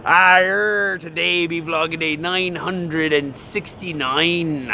Today be vlogging day 969.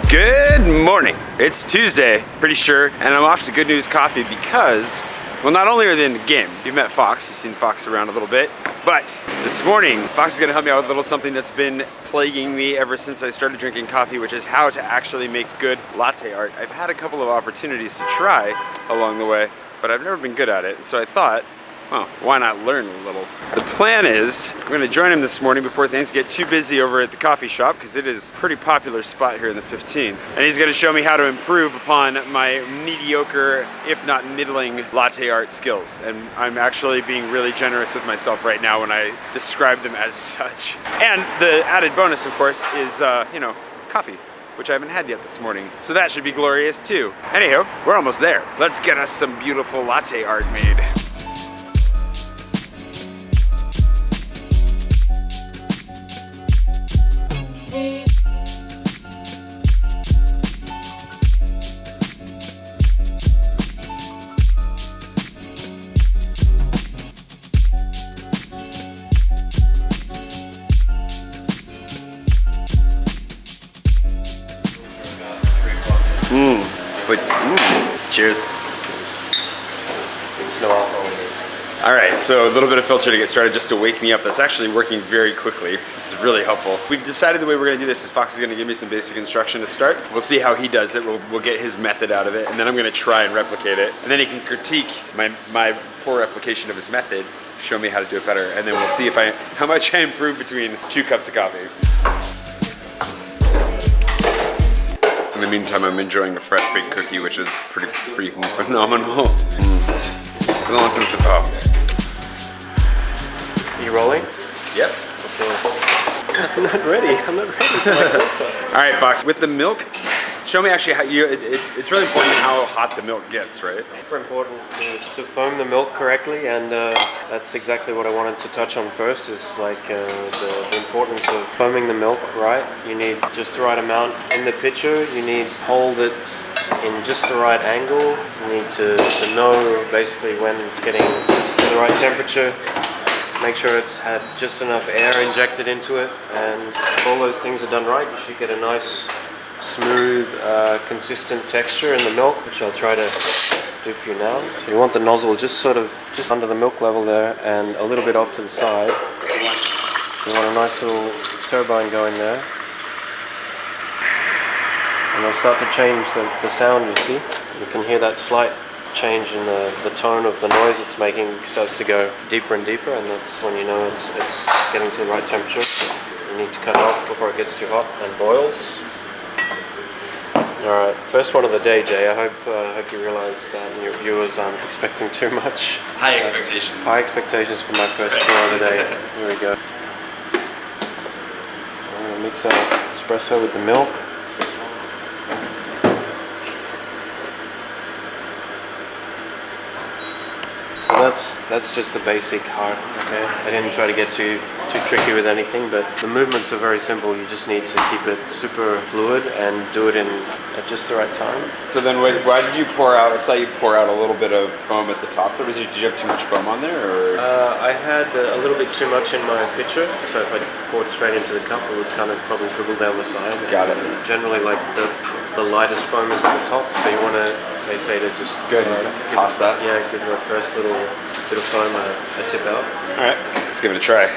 Good morning. It's Tuesday, pretty sure, and I'm off to Good News Coffee because, well, not only are they in the game, you've met Fox, you've seen Fox around a little bit, but this morning, Fox is gonna help me out with a little something that's been plaguing me ever since I started drinking coffee, which is how to actually make good latte art. I've had a couple of opportunities to try along the way, but I've never been good at it, and so I thought, well, why not learn a little? The plan is, I'm gonna join him this morning before things get too busy over at the coffee shop, because it is a pretty popular spot here in the 15th. And he's gonna show me how to improve upon my mediocre, if not middling, latte art skills. And I'm actually being really generous with myself right now when I describe them as such. And the added bonus, of course, is, coffee, which I haven't had yet this morning. So that should be glorious too. Anyhow, we're almost there. Let's get us some beautiful latte art made. Cheers. No alcohol in this. All right, so a little bit of filter to get started just to wake me up. That's actually working very quickly. It's really helpful. We've decided the way we're gonna do this is Fox is gonna give me some basic instruction to start. We'll see how he does it. We'll get his method out of it, and then I'm gonna try and replicate it. And then he can critique my poor replication of his method, show me how to do it better, and then we'll see how much I improve between 2 cups of coffee. In the meantime, I'm enjoying a fresh baked cookie, which is pretty freaking phenomenal. Are you rolling? Yep. Okay. I'm not ready for my close-up. All right, Fox, with the milk, show me actually how it's really important how hot the milk gets, right? It's super important to foam the milk correctly, and that's exactly what I wanted to touch on first, is like the importance of foaming the milk right. You need just the right amount in the pitcher, you need to hold it in just the right angle, you need to know basically when it's getting to the right temperature, make sure it's had just enough air injected into it, and if all those things are done right, you should get a nice smooth, consistent texture in the milk, which I'll try to do for you now. So you want the nozzle just under the milk level there and a little bit off to the side. You want a nice little turbine going there. And it'll start to change the sound, you see. You can hear that slight change in the tone of the noise it's making. It starts to go deeper and deeper, and that's when you know it's getting to the right temperature. You need to cut it off before it gets too hot and boils. Alright, first one of the day, Jay. I hope you realize that, and your viewers aren't expecting too much. High expectations. High expectations for my first pour of the day. Here we go. I'm going to mix our espresso with the milk. So that's just the basic heart, okay? I didn't try to get too tricky with anything, but the movements are very simple. You just need to keep it super fluid and do it at just the right time. So then why did you pour out, I saw you pour out a little bit of foam at the top. Did you have too much foam on there? Or? I had a little bit too much in my pitcher, so if I poured straight into the cup, it would kind of probably dribble down the side. Got it. Generally, like the lightest foam is at the top, so you want to, they say to just toss that. Yeah, give the first little bit of foam a tip out. All right, let's give it a try.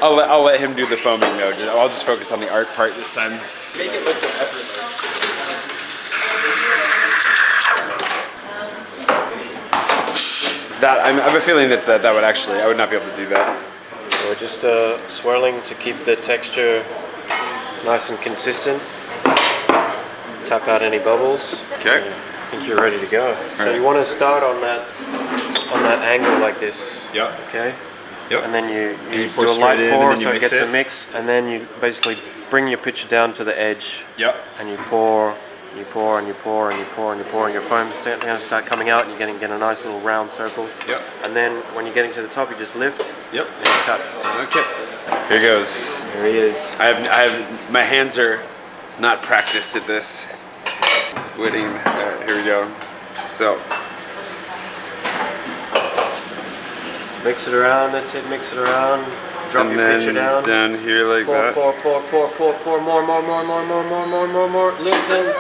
I'll let him do the foaming though. I'll just focus on the art part this time. Make it look so effortless. I have a feeling that would actually, I would not be able to do that. So we're just swirling to keep the texture nice and consistent. Tap out any bubbles. Okay. I think you're ready to go. So you want to start on that angle like this. Yep. Okay. Yep. And then you do a light pour so it gets a mix, and then you basically bring your pitcher down to the edge. Yep. And you pour You pour and you pour and you pour and you pour, and your foam's going to start coming out, and you're going to get a nice little round circle. Yep. And then when you're getting to the top, you just lift. Yep. And you cut. Okay. Here goes. There he is. My hands are not practiced at this. Just waiting. Here we go. So. Mix it around. That's it. Mix it around. Drop and your then pitcher down. Down here like pour, that. Pour, pour, pour, pour, pour, more, more, more, more, more, more, more, more, more. Lift and cut.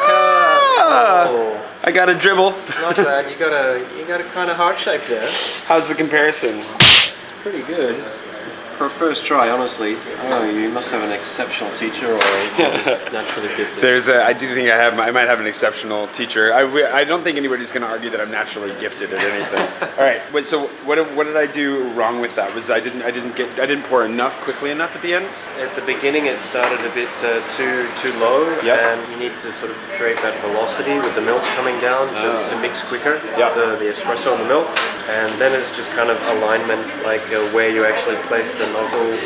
Oh. I got a dribble. Not bad. You got a kind of heart shape there. How's the comparison? It's pretty good. For a first try, honestly. Oh, you must have an exceptional teacher, or you're just naturally gifted. I do think I might have an exceptional teacher. I don't think anybody's going to argue that I'm naturally gifted at anything. All right. Wait. So what did I do wrong with that? Was I didn't pour enough quickly enough at the end? At the beginning, it started a bit too low, Yep. and you need to sort of create that velocity with the milk coming down to mix quicker. Yep. The espresso and the milk, and then it's just kind of alignment, like where you actually place the nozzle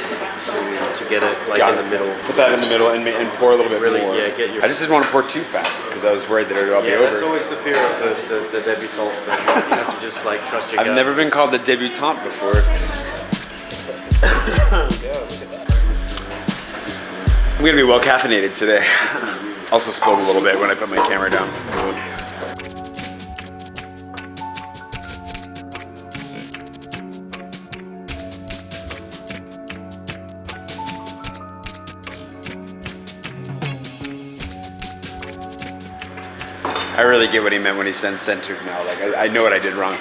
to get it like in the middle. Put that in the middle and pour a little bit Really, more. yeah, get your. I just didn't want to pour too fast because I was worried that it would all be over. That's always the fear of the debutante. That you have to just like trust your gut. I've never been called the debutante before. I'm gonna be well caffeinated today. Also spilled a little bit when I put my camera down. I really get what he meant when he said centered now. Like I know what I did wrong.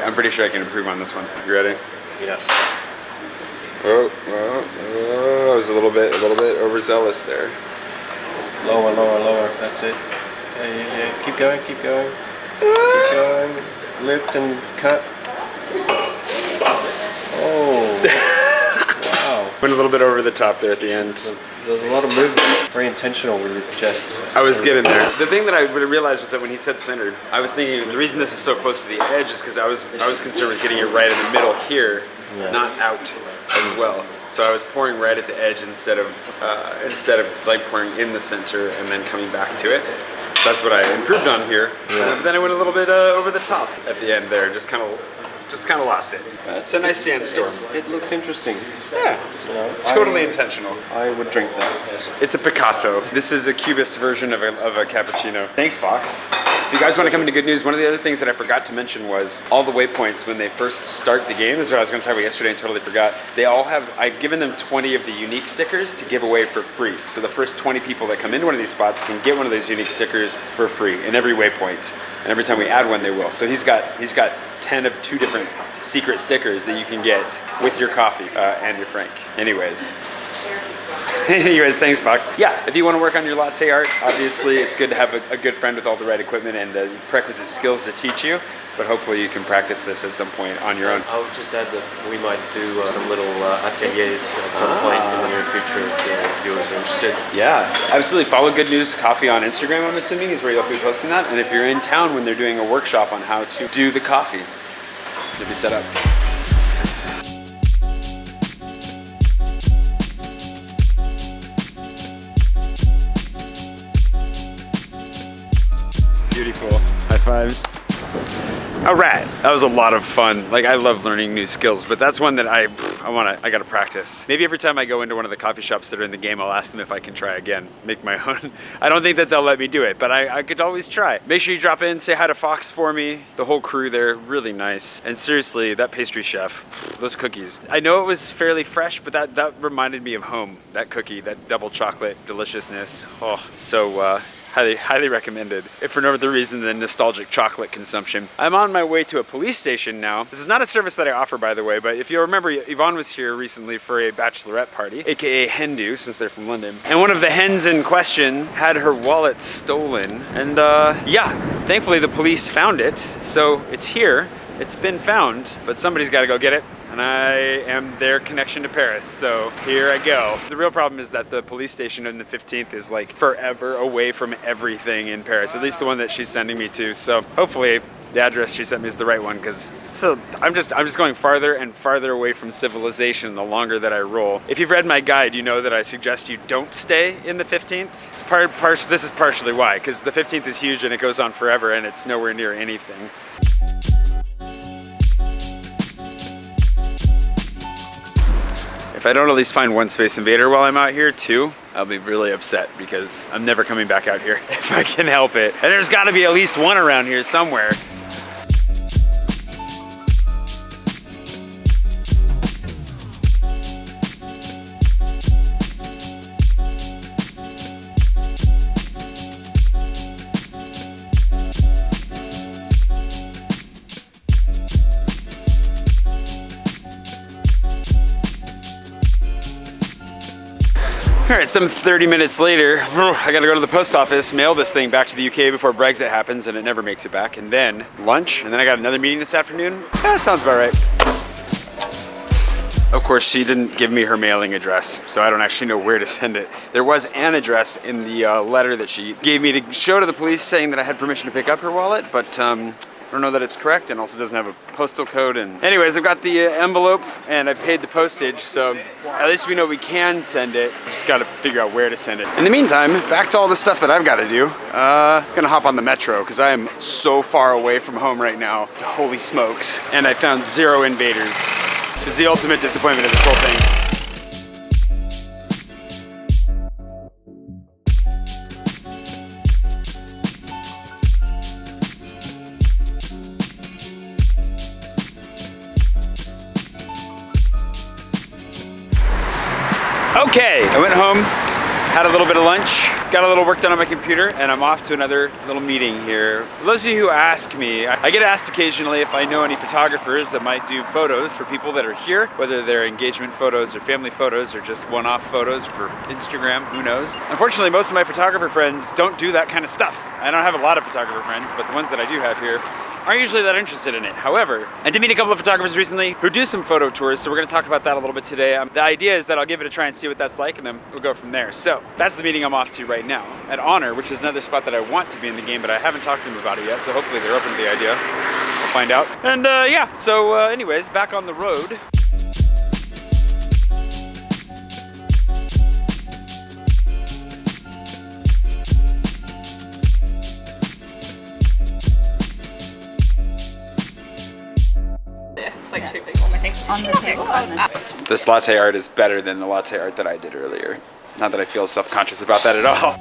I'm pretty sure I can improve on this one. You ready? Yeah. I was a little bit overzealous there. Lower, lower, lower. That's it. Yeah. Keep going, keep going. Keep going. Lift and cut. Oh. Wow. Went a little bit over the top there at the end. There's a lot of movement. Very intentional with your chests. I was getting there. The thing that I realized was that when he said centered, I was thinking the reason this is so close to the edge is because I was concerned with getting it right in the middle here, not out as well. So I was pouring right at the edge instead of like pouring in the center and then coming back to it. So that's what I improved on here. But then I went a little bit over the top at the end there, just kind of lost it. It's a nice sandstorm. It looks interesting. Yeah, it's totally intentional. I would drink that. It's a Picasso. This is a cubist version of a cappuccino. Thanks, Fox. If you guys want to come into good news, one of the other things that I forgot to mention was all the waypoints when they first start the game. This is what I was going to talk about yesterday and totally forgot. They all have, I've given them 20 of the unique stickers to give away for free. So the first 20 people that come into one of these spots can get one of those unique stickers for free in every waypoint. And every time we add one, they will. So he's got 10 of 2 different secret stickers that you can get with your coffee and your Frank. Anyways, thanks, Fox. Yeah, if you want to work on your latte art, obviously it's good to have a good friend with all the right equipment and the prerequisite skills to teach you. But hopefully you can practice this at some point on your own. I would just add that we might do some little ateliers at some point in the near future if the viewers are interested. Yeah, absolutely. Follow Good News Coffee on Instagram, I'm assuming, is where you'll be posting that. And if you're in town when they're doing a workshop on how to do the coffee, it'll be set up. Beautiful. High fives. All right, that was a lot of fun. Like, I love learning new skills, but that's one that I gotta practice. Maybe every time I go into one of the coffee shops that are in the game, I'll ask them if I can try again, make my own. I don't think that they'll let me do it, but I could always try. Make sure you drop in, say hi to Fox for me. The whole crew there, really nice. And seriously, that pastry chef, those cookies. I know it was fairly fresh, but that reminded me of home. That cookie, that double chocolate deliciousness. Oh, so highly recommended, if for no other reason than nostalgic chocolate consumption. I'm on my way to a police station now. This is not a service that I offer, by the way, but if you remember, Yvonne was here recently for a bachelorette party, aka hen do, since they're from London. And one of the hens in question had her wallet stolen. And yeah, thankfully the police found it. So it's here. It's been found, but somebody's got to go get it. and I am their connection to Paris, so here I go. The real problem is that the police station on the 15th is like forever away from everything in Paris, at least the one that she's sending me to, so hopefully the address she sent me is the right one, because I'm just going farther and farther away from civilization the longer that I roll. If you've read my guide, you know that I suggest you don't stay in the 15th. This is partially why, because the 15th is huge and it goes on forever and it's nowhere near anything. If I don't at least find one Space Invader while I'm out here, too, I'll be really upset, because I'm never coming back out here if I can help it. And there's gotta be at least one around here somewhere. All right, some 30 minutes later, I gotta go to the post office, mail this thing back to the UK before Brexit happens, and it never makes it back. And then lunch, and then I got another meeting this afternoon. That sounds about right. Of course, she didn't give me her mailing address, so I don't actually know where to send it. There was an address in the letter that she gave me to show to the police saying that I had permission to pick up her wallet, but I don't know that it's correct, and also doesn't have a postal code. And anyways, I've got the envelope and I paid the postage, so at least we know we can send it. Just gotta figure out where to send it. In the meantime, back to all the stuff that I've gotta do. Gonna hop on the metro, because I am so far away from home right now. Holy smokes. And I found 0 invaders. This is the ultimate disappointment of this whole thing. Okay, I went home, had a little bit of lunch, got a little work done on my computer, and I'm off to another little meeting here. For those of you who ask me, I get asked occasionally if I know any photographers that might do photos for people that are here, whether they're engagement photos or family photos or just one-off photos for Instagram, who knows. Unfortunately, most of my photographer friends don't do that kind of stuff. I don't have a lot of photographer friends, but the ones that I do have here aren't usually that interested in it. However, I did meet a couple of photographers recently who do some photo tours, so we're gonna talk about that a little bit today. The idea is that I'll give it a try and see what that's like, and then we'll go from there. So that's the meeting I'm off to right now at Honor, which is another spot that I want to be in the game, but I haven't talked to them about it yet, so hopefully they're open to the idea. We'll find out. And yeah, so anyways, back on the road. It's like too big for my things. On the table. This latte art is better than the latte art that I did earlier. Not that I feel self-conscious about that at all.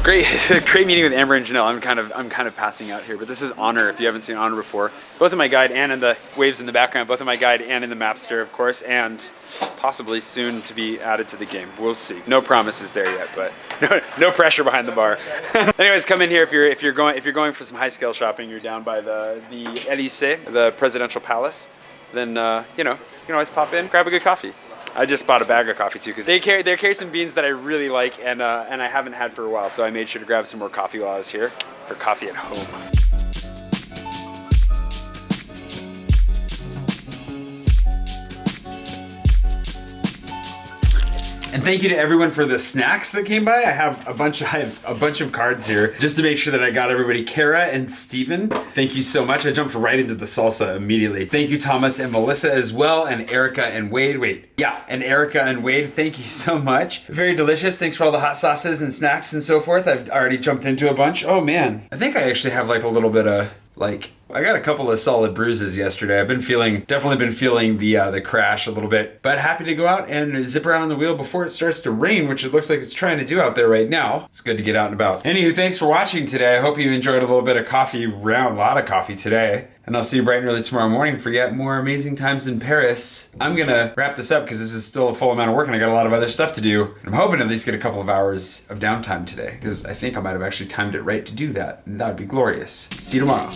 Great meeting with Amber and Janelle. I'm kind of passing out here, but this is Honor. If you haven't seen Honor before, both in my guide and in the waves in the background, both in my guide and in the Mapster, of course, and possibly soon to be added to the game. We'll see. No promises there yet, but no pressure behind the bar. Anyways, come in here if you're going for some high scale shopping. You're down by the Élysée, the presidential palace. Then you know, you can always pop in, grab a good coffee. I just bought a bag of coffee too, because they carry some beans that I really like and I haven't had for a while, so I made sure to grab some more coffee while I was here for coffee at home. And thank you to everyone for the snacks that came by. I have a bunch of cards here just to make sure that I got everybody. Kara and Steven, thank you so much. I jumped right into the salsa immediately. Thank you, Thomas and Melissa as well, and Erica and Wade. And Erica and Wade, thank you so much. Very delicious. Thanks for all the hot sauces and snacks and so forth. I've already jumped into a bunch. Oh man, I think I actually have like a little bit of I got a couple of solid bruises yesterday. I've definitely been feeling the crash a little bit, but happy to go out and zip around on the wheel before it starts to rain, which it looks like it's trying to do out there right now. It's good to get out and about. Anywho, thanks for watching today. I hope you enjoyed a little bit of coffee, a lot of coffee today. And I'll see you bright and early tomorrow morning for yet more amazing times in Paris. I'm gonna wrap this up because this is still a full amount of work and I got a lot of other stuff to do. And I'm hoping to at least get a couple of hours of downtime today because I think I might have actually timed it right to do that. And that would be glorious. See you tomorrow.